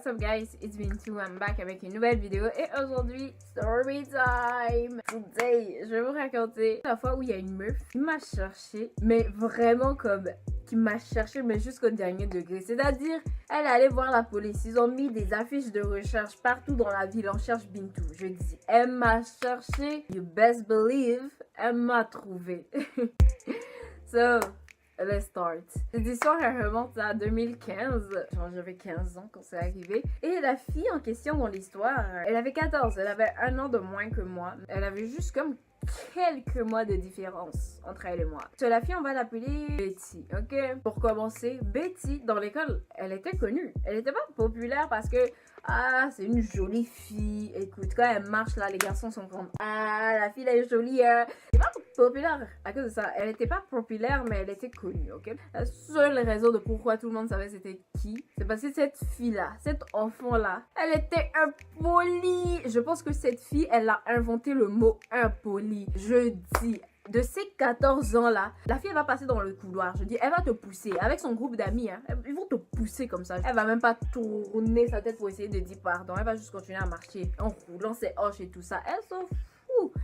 What's up guys, it's Bintou, I'm back avec une nouvelle vidéo et aujourd'hui, story time! Today, je vais vous raconter la fois où il y a une meuf qui m'a cherché, mais vraiment comme qui m'a cherché mais jusqu'au dernier degré, c'est-à-dire elle allait voir la police, ils ont mis des affiches de recherche partout dans la ville, on cherche Bintou, je dis, elle m'a cherché, you best believe, elle m'a trouvé. So, let's start. Cette histoire, elle remonte à 2015. Genre, j'avais 15 ans quand c'est arrivé. Et la fille en question dans l'histoire, elle avait 14. Elle avait un an de moins que moi. Elle avait juste comme quelques mois de différence entre elle et moi. So, la fille, on va l'appeler Betty, ok? Pour commencer, Betty, dans l'école, elle était connue. Elle était pas populaire parce que ah, c'est une jolie fille. Écoute, quand elle marche là, les garçons sont comme ah, la fille elle est jolie. C'est pas populaire à cause de ça. Elle était pas populaire, mais elle était connue, ok? La seule raison de pourquoi tout le monde savait c'était qui, c'est parce que cette fille-là, cet enfant-là, elle était impolie. Je pense que cette fille, elle a inventé le mot impoli. Je dis. De ces 14 ans-là, la fille, elle va passer dans le couloir. Je dis, elle va te pousser. Avec son groupe d'amis, hein, ils vont te pousser comme ça. Elle va même pas tourner sa tête pour essayer de dire pardon. Elle va juste continuer à marcher en roulant ses hanches et tout ça. Elle s'en fout.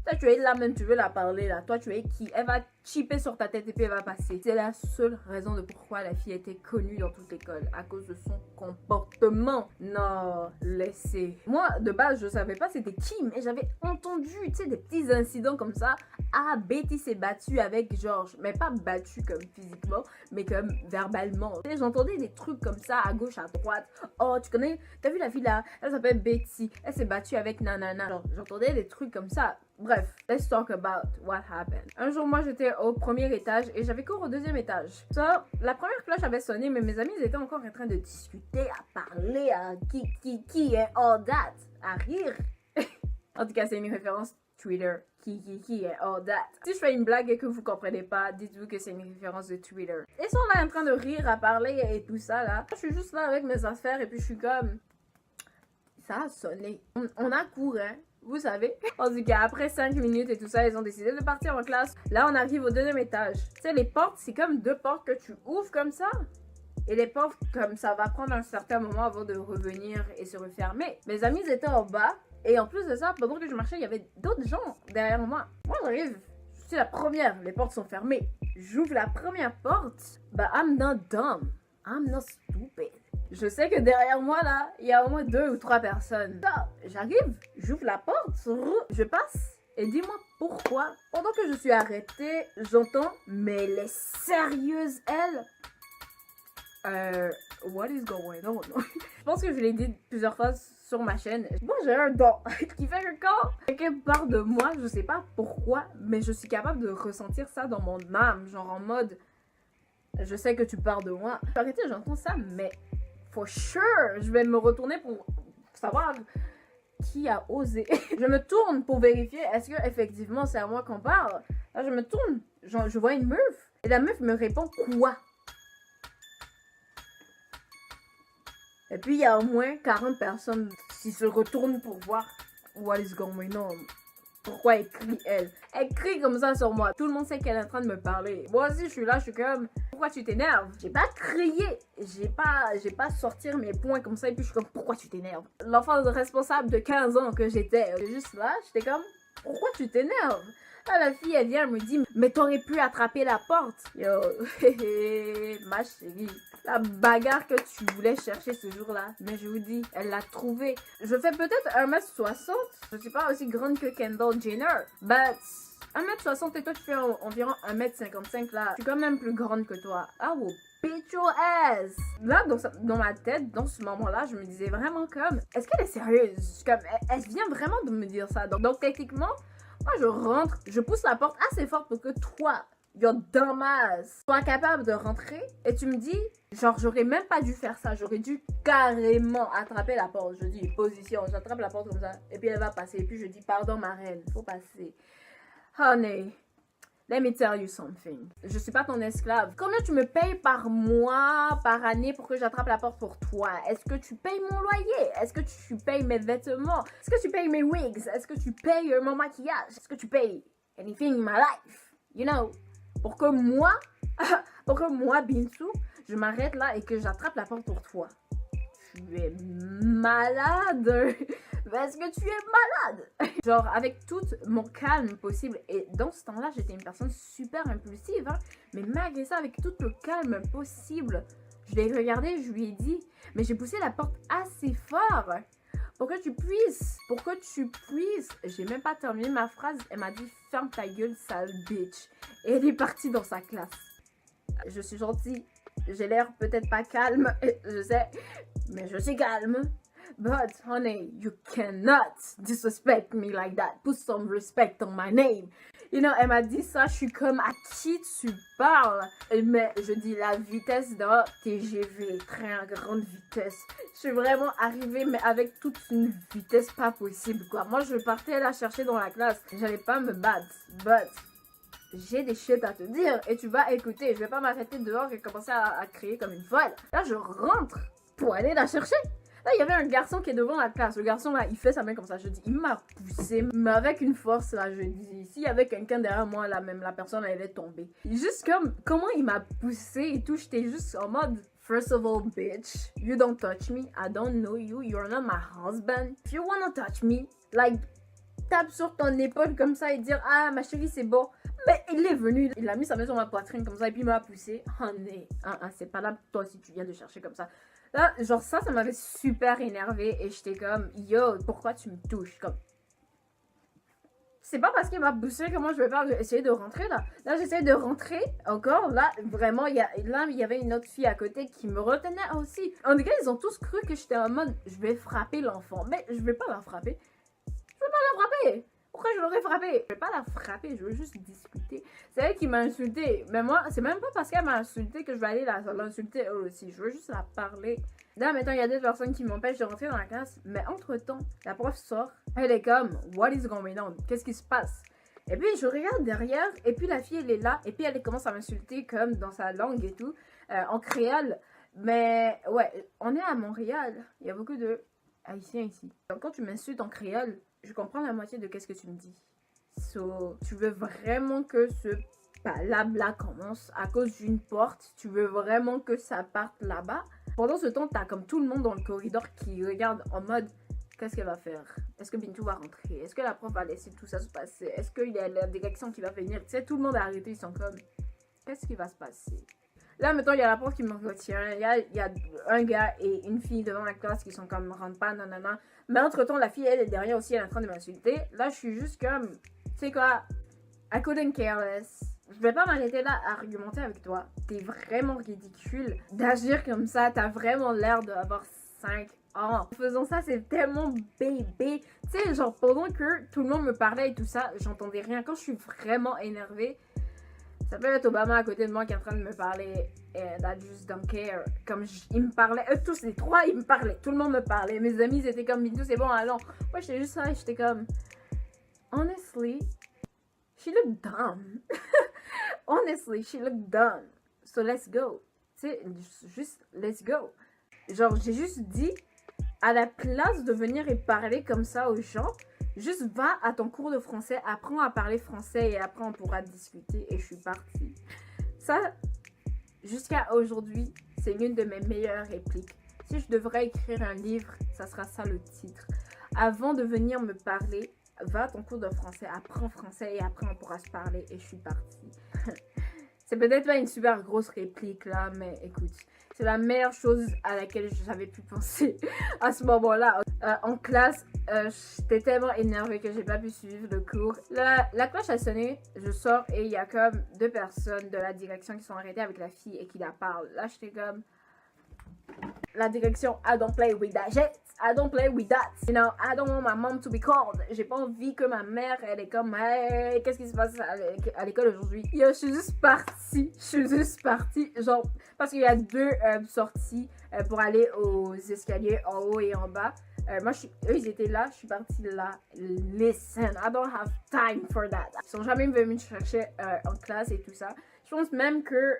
Toi, tu es là même, tu veux la parler là. Toi, tu es qui? Elle va chipper sur ta tête et puis elle va passer. C'est la seule raison de pourquoi la fille était connue dans toute l'école. À cause de son comportement. Non, laissez. Moi, de base, je savais pas c'était qui, mais j'avais entendu, tu sais, des petits incidents comme ça. Ah, Betty s'est battue avec Georges. Mais pas battue comme physiquement, mais comme verbalement. J'entendais des trucs comme ça à gauche, à droite. Oh, tu connais, t'as vu la fille là? Elle s'appelle Betty. Elle s'est battue avec nanana. J'entendais des trucs comme ça. Bref, let's talk about what happened. Un jour, moi, j'étais au premier étage et j'avais cours au deuxième étage. So, la première cloche avait sonné, mais mes amis, ils étaient encore en train de discuter, à parler, à qui est all that, à rire. En tout cas, c'est une référence Twitter. Qui est all that. Si je fais une blague et que vous comprenez pas, dites-vous que c'est une référence de Twitter. Ils sont là en train de rire, à parler et tout ça, là. Je suis juste là avec mes affaires et puis je suis comme... Ça a sonné. On a cours, hein. Vous savez. En tout cas, après 5 minutes et tout ça, ils ont décidé de partir en classe. Là, on arrive au deuxième étage. Tu sais, les portes, c'est comme deux portes que tu ouvres comme ça. Et les portes, comme ça va prendre un certain moment avant de revenir et se refermer. Mes amis étaient en bas. Et en plus de ça, pendant que je marchais, il y avait d'autres gens derrière moi. Moi, j'arrive. Je suis la première. Les portes sont fermées. J'ouvre la première porte. Bah, I'm not dumb. I'm not stupid. Je sais que derrière moi, là, il y a au moins 2 ou 3 personnes. J'arrive, j'ouvre la porte, je passe. Et dis-moi pourquoi, pendant que je suis arrêtée, j'entends, mais elle est sérieuse, elle? What is going on? Je pense que je l'ai dit plusieurs fois sur ma chaîne. Moi, j'ai un don qui fait que quand quelqu'un part de moi, je sais pas pourquoi, mais je suis capable de ressentir ça dans mon âme. Genre en mode, je sais que tu pars de moi. Arrêtez, j'entends ça, mais... For sure, je vais me retourner pour savoir qui a osé. Je me tourne pour vérifier est-ce que effectivement c'est à moi qu'on parle. Là, je me tourne, je vois une meuf et la meuf me répond quoi? Et puis il y a au moins 40 personnes qui se retournent pour voir what is going on. Pourquoi elle crie elle? Elle crie comme ça sur moi. Tout le monde sait qu'elle est en train de me parler. Moi aussi je suis là, je suis comme pourquoi tu t'énerves? J'ai pas crié, j'ai pas sortir mes poings comme ça et puis je suis comme pourquoi tu t'énerves? L'enfant responsable de 15 ans que j'étais juste là, j'étais comme pourquoi tu t'énerves? Là, la fille elle vient, elle me dit mais t'aurais pu attraper la porte. Yo, ma chérie, la bagarre que tu voulais chercher ce jour-là, mais je vous dis, elle l'a trouvée. Je fais peut-être 1m60, je suis pas aussi grande que Kendall Jenner, but 1m60 et toi tu fais environ 1m55 là, je suis quand même plus grande que toi. I will beat your ass. Là, dans ma tête, dans ce moment-là, je me disais vraiment comme, est-ce qu'elle est sérieuse? Comme, elle vient vraiment de me dire ça. Donc techniquement, moi je rentre, je pousse la porte assez fort pour que toi, your dumbass, sois capable de rentrer et tu me dis, genre j'aurais même pas dû faire ça, j'aurais dû carrément attraper la porte. Je dis position, j'attrape la porte comme ça et puis elle va passer et puis je dis pardon ma reine, faut passer. Honey, let me tell you something. Je suis pas ton esclave. Combien tu me payes par mois, par année pour que j'attrape la porte pour toi? Est-ce que tu payes mon loyer? Est-ce que tu payes mes vêtements? Est-ce que tu payes mes wigs? Est-ce que tu payes mon maquillage? Est-ce que tu payes anything in my life? You know? Pour que moi, Bintou, je m'arrête là et que j'attrape la porte pour toi. Tu es malade. Parce que tu es malade. Genre, avec tout mon calme possible. Et dans ce temps-là, j'étais une personne super impulsive. Hein, mais malgré ça, avec tout le calme possible, je l'ai regardé, je lui ai dit, mais j'ai poussé la porte assez fort. Pour que tu puisses. J'ai même pas terminé ma phrase. Elle m'a dit, ferme ta gueule, sale bitch. Et elle est partie dans sa classe. Je suis gentille. J'ai l'air peut-être pas calme. Je sais. Mais je suis calme. But, honey, you cannot disrespect me like that. Put some respect on my name. You know, elle m'a dit ça, je suis comme, à qui tu parles? Mais je dis la vitesse d'un TGV, train à grande vitesse. Je suis vraiment arrivée, mais avec toute une vitesse pas possible, quoi. Moi, je partais la chercher dans la classe. J'allais pas me battre, but j'ai des shit à te dire et tu vas écouter. Je vais pas m'arrêter dehors et commencer à crier comme une folle. Là, je rentre pour aller la chercher. Là, il y avait un garçon qui est devant la classe. Le garçon, là, il fait sa main comme ça. Je dis, il m'a poussé, mais avec une force, là, je dis, s'il y avait quelqu'un derrière moi, là, même la personne, elle allait tomber. Juste comme, comment il m'a poussé et tout, j'étais juste en mode, first of all, bitch, you don't touch me. I don't know you. You're not my husband. If you wanna touch me, like, tape sur ton épaule comme ça et dire, ah, ma chérie, c'est bon. Mais il est venu, il a mis sa main sur ma poitrine comme ça et puis il m'a poussé. Honey, c'est pas là pour toi si tu viens de chercher comme ça. Là, genre ça m'avait super énervé et j'étais comme, yo, pourquoi tu me touches? Comme, c'est pas parce qu'il m'a poussé que moi je vais pas essayer de rentrer là. Là, j'essaie de rentrer encore. Là, vraiment, il y avait une autre fille à côté qui me retenait aussi. En tout cas, ils ont tous cru que j'étais en mode, je vais frapper l'enfant. Mais je vais pas la frapper. Je vais pas la frapper. Pourquoi je l'aurais frappée? Je vais pas la frapper, je veux juste discuter. C'est elle qui m'a insulté. Mais moi, c'est même pas parce qu'elle m'a insulté que je vais aller l'insulter elle aussi. Je veux juste la parler. Là, maintenant, il y a des personnes qui m'empêchent de rentrer dans la classe. Mais entre-temps, la prof sort. Elle est comme, what is going on? Qu'est-ce qui se passe? Et puis, je regarde derrière. Et puis, la fille, elle est là. Et puis, elle commence à m'insulter comme dans sa langue et tout. En créole. Mais, ouais, on est à Montréal. Il y a beaucoup de haïtiens ici. Donc, quand tu m'insultes en créole, je comprends la moitié de qu'est-ce que tu me dis. So, tu veux vraiment que ce blabla commence à cause d'une porte? Tu veux vraiment que ça parte là-bas? Pendant ce temps, t'as comme tout le monde dans le corridor qui regarde en mode, qu'est-ce qu'elle va faire? Est-ce que Bintou va rentrer? Est-ce que la prof va laisser tout ça se passer? Est-ce qu'il y a la direction qui va venir? Tu sais, tout le monde est arrêté, ils sont comme, qu'est-ce qui va se passer? Là, maintenant, il y a la prof qui me retient. Il y a un gars et une fille devant la classe qui sont comme, rentre pas, nanana. Mais entre-temps, la fille, elle est derrière aussi, elle est en train de m'insulter. Là, je suis juste comme, tu sais quoi, I couldn't care less. Je vais pas m'arrêter là à argumenter avec toi. T'es vraiment ridicule d'agir comme ça. T'as vraiment l'air d'avoir 5 ans. En faisant ça, c'est tellement bébé. Tu sais, genre, pendant que tout le monde me parlait et tout ça, j'entendais rien. Quand je suis vraiment énervée, ça peut être Obama à côté de moi qui est en train de me parler. And I just don't care. Comme ils me parlaient, eux tous les trois, ils me parlaient. Tout le monde me parlait. Mes amis, ils étaient comme, Bintou, c'est bon, allons. Moi, j'étais juste là et j'étais comme, honestly, she looked dumb. Honestly, she looked dumb. So let's go. Tu sais, juste, let's go. Genre, j'ai juste dit, à la place de venir et parler comme ça aux gens, juste va à ton cours de français, apprends à parler français et après on pourra discuter. Et je suis partie. Ça, jusqu'à aujourd'hui, c'est l'une de mes meilleures répliques. Si je devrais écrire un livre, ça sera ça le titre. Avant de venir me parler, va à ton cours de français, apprends français et après on pourra se parler. Et je suis partie. C'est peut-être pas une super grosse réplique là, mais écoute, c'est la meilleure chose à laquelle j'avais pu penser à ce moment-là. En classe, j'étais tellement énervée que j'ai pas pu suivre le cours. La cloche a sonné, je sors et il y a comme 2 personnes de la direction qui sont arrêtées avec la fille et qui la parlent. Là, j'étais comme, la direction, I don't play with that shit. I don't play with that. You know, I don't want my mom to be called. J'ai pas envie que ma mère, elle est comme, hey, qu'est-ce qui se passe à l'école aujourd'hui? Yo, je suis juste partie. Genre, parce qu'il y a 2 sorties pour aller aux escaliers en haut et en bas. Moi, eux, ils étaient là, je suis partie là. Listen, I don't have time for that. Ils sont jamais venus me chercher en classe et tout ça. Je pense même que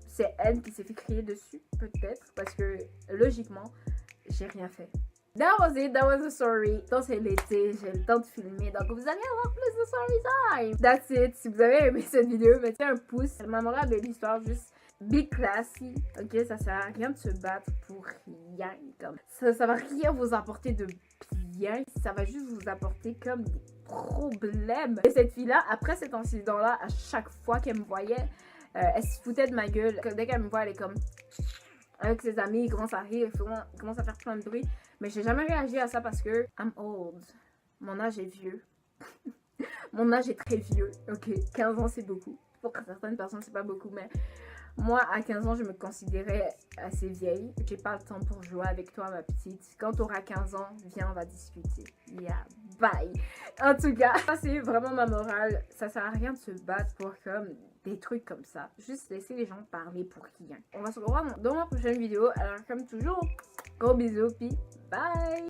c'est elle qui s'est fait crier dessus, peut-être, parce que logiquement, j'ai rien fait. That was it, that was the story. Donc c'est l'été, j'ai le temps de filmer, donc vous allez avoir plus de story time. That's it. Si vous avez aimé cette vidéo, mettez un pouce. C'est mémorable de l'histoire, juste be classy, ok? Ça sert à rien de se battre pour rien, comme ça va rien vous apporter de bien, ça va juste vous apporter comme des problèmes. Et cette fille-là, après cet incident-là, à chaque fois qu'elle me voyait, elle se foutait de ma gueule. Dès qu'elle me voit, elle est comme avec ses amis, ils commencent à rire, ils commencent à faire plein de bruit. Mais j'ai jamais réagi à ça parce que I'm old. Mon âge est vieux. Mon âge est très vieux, ok? 15 ans, c'est beaucoup. Pour certaines personnes, c'est pas beaucoup, mais moi, à 15 ans, je me considérais assez vieille. J'ai pas le temps pour jouer avec toi, ma petite. Quand tu auras 15 ans, viens, on va discuter. Yeah, bye! En tout cas, ça, c'est vraiment ma morale. Ça sert à rien de se battre pour comme des trucs comme ça. Juste laisser les gens parler pour rien. On va se revoir dans ma prochaine vidéo. Alors, comme toujours, gros bisous, puis bye!